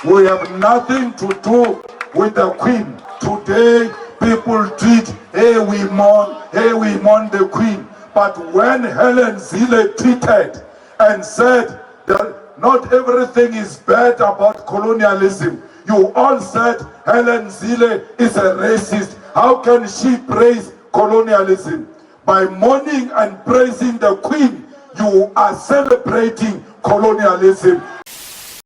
We have nothing to do with the Queen. Today, people tweet, hey, we mourn the Queen. But when Helen Zille tweeted and said that not everything is bad about colonialism, you all said Helen Zille is a racist. How can she praise colonialism? By mourning and praising the Queen, you are celebrating colonialism.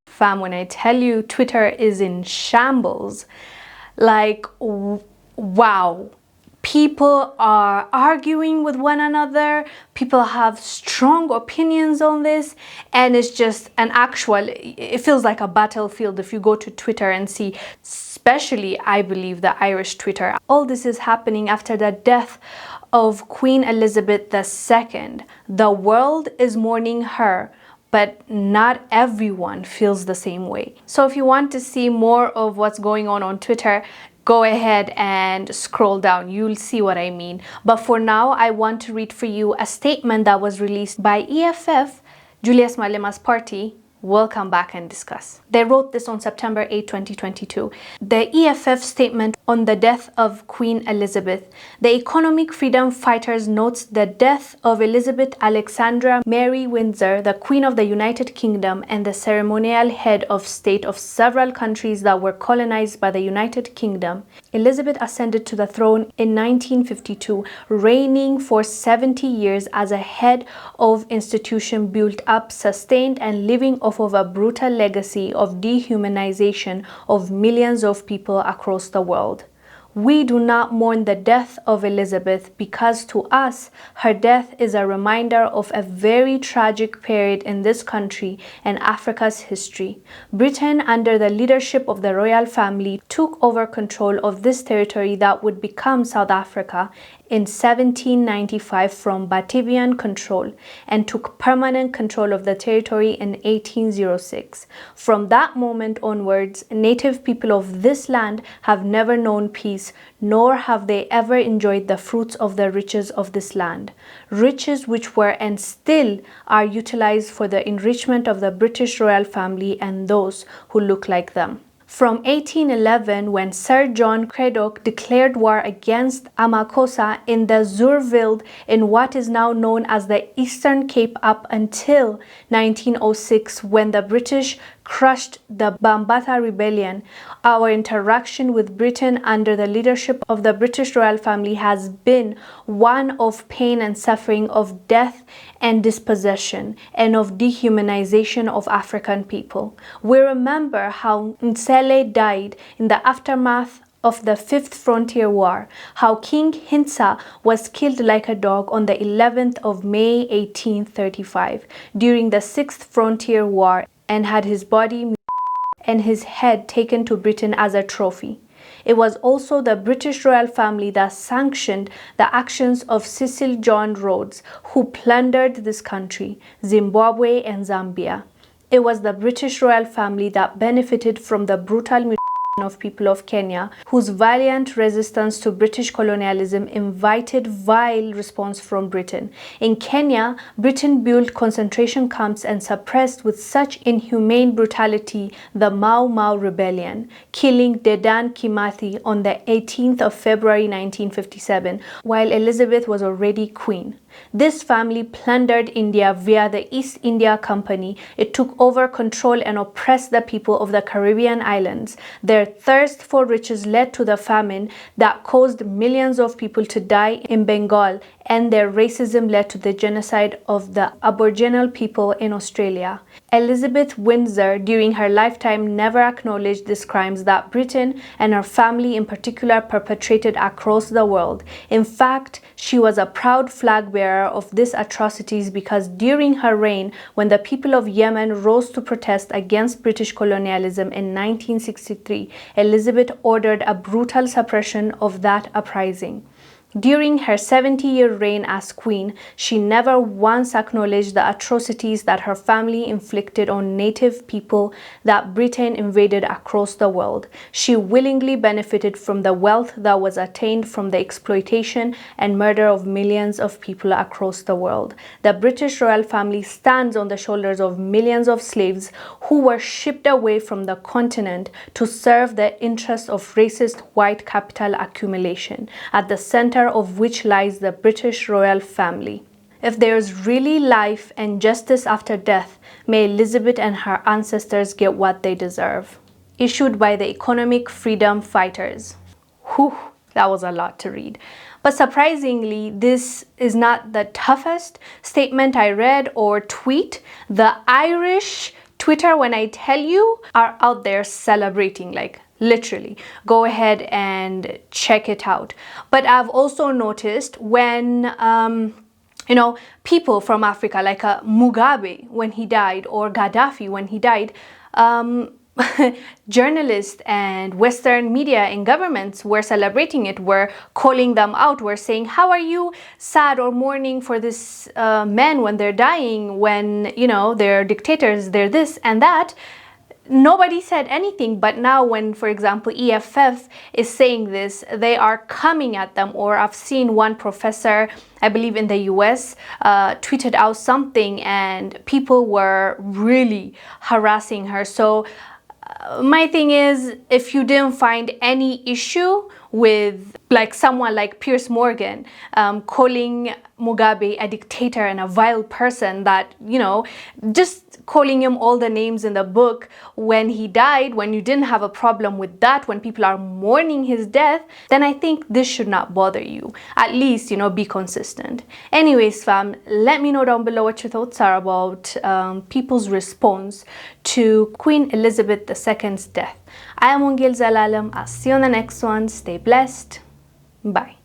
Fam, when I tell you Twitter is in shambles, like, wow. People are arguing with one another. People have strong opinions on this. And it's just it feels like a battlefield if you go to Twitter and see, especially, I believe, the Irish Twitter. All this is happening after the death of Queen Elizabeth II. The world is mourning her, but not everyone feels the same way. So if you want to see more of what's going on Twitter, go ahead and scroll down. You'll see what I mean. But for now, I want to read for you a statement that was released by EFF, Julius Malema's party. We'll come back and discuss. They wrote this on September 8, 2022. The EFF statement on the death of Queen Elizabeth. The Economic Freedom Fighters notes the death of Elizabeth Alexandra Mary Windsor, the Queen of the United Kingdom and the ceremonial head of state of several countries that were colonized by the United Kingdom. Elizabeth ascended to the throne in 1952, reigning for 70 years as a head of institution built up, sustained, and living off of a brutal legacy of dehumanization of millions of people across the world. We do not mourn the death of Elizabeth because to us, her death is a reminder of a very tragic period in this country and Africa's history. Britain, under the leadership of the royal family, took over control of this territory that would become South Africa in 1795 from Batavian control and took permanent control of the territory in 1806. From that moment onwards, native people of this land have never known peace, nor have they ever enjoyed the fruits of the riches of this land. Riches which were and still are utilized for the enrichment of the British royal family and those who look like them. From 1811, when Sir John Cradock declared war against Amakosa in the Zurveld in what is now known as the Eastern Cape, up until 1906, when the British crushed the Bambatha Rebellion, our interaction with Britain under the leadership of the British royal family has been one of pain and suffering, of death and dispossession, and of dehumanization of African people. We remember how Nsele died in the aftermath of the Fifth Frontier War, how King Hintsa was killed like a dog on the 11th of May 1835 during the Sixth Frontier War, and had his body and his head taken to Britain as a trophy. It was also the British royal family that sanctioned the actions of Cecil John Rhodes, who plundered this country, Zimbabwe and Zambia. It was the British royal family that benefited from the brutal mutilation of people of Kenya, whose valiant resistance to British colonialism invited vile response from Britain. In Kenya, Britain built concentration camps and suppressed with such inhumane brutality the Mau Mau Rebellion, killing Dedan Kimathi on the 18th of February 1957, while Elizabeth was already queen. This family plundered India via the East India Company. It took over control and oppressed the people of the Caribbean islands. Their thirst for riches led to the famine that caused millions of people to die in Bengal, and their racism led to the genocide of the Aboriginal people in Australia. Elizabeth Windsor, during her lifetime, never acknowledged these crimes that Britain and her family in particular perpetrated across the world. In fact, she was a proud flag bearer of these atrocities because during her reign, when the people of Yemen rose to protest against British colonialism in 1963, Elizabeth ordered a brutal suppression of that uprising. During her 70-year reign as queen, she never once acknowledged the atrocities that her family inflicted on native people that Britain invaded across the world. She willingly benefited from the wealth that was attained from the exploitation and murder of millions of people across the world. The British royal family stands on the shoulders of millions of slaves who were shipped away from the continent to serve the interests of racist white capital accumulation, at the center of which lies the British royal family. If there is really life and justice after death, may Elizabeth and her ancestors get what they deserve. Issued by the Economic Freedom Fighters. Whew, that was a lot to read. But surprisingly, this is not the toughest statement I read or tweet. The Irish Twitter, when I tell you, are out there celebrating, like literally. Go ahead and check it out. But I've also noticed when people from Africa, like Mugabe when he died, or Gaddafi when he died, journalists and Western media and governments were celebrating it, were calling them out, were saying, how are you sad or mourning for this men when they're dying, when, they're dictators, they're this and that. Nobody said anything, but now when, for example, EFF is saying this, they are coming at them. Or I've seen one professor, I believe in the US, tweeted out something and people were really harassing her. So my thing is, if you didn't find any issue with like someone like Piers Morgan calling Mugabe a dictator and a vile person, that, just calling him all the names in the book when he died, when you didn't have a problem with that, when people are mourning his death, then I think this should not bother you. At least, be consistent. Anyways, fam, let me know down below what your thoughts are about people's response to Queen Elizabeth II's death. I am Wongel Zelalem. I'll see you on the next one. Stay blessed. Bye.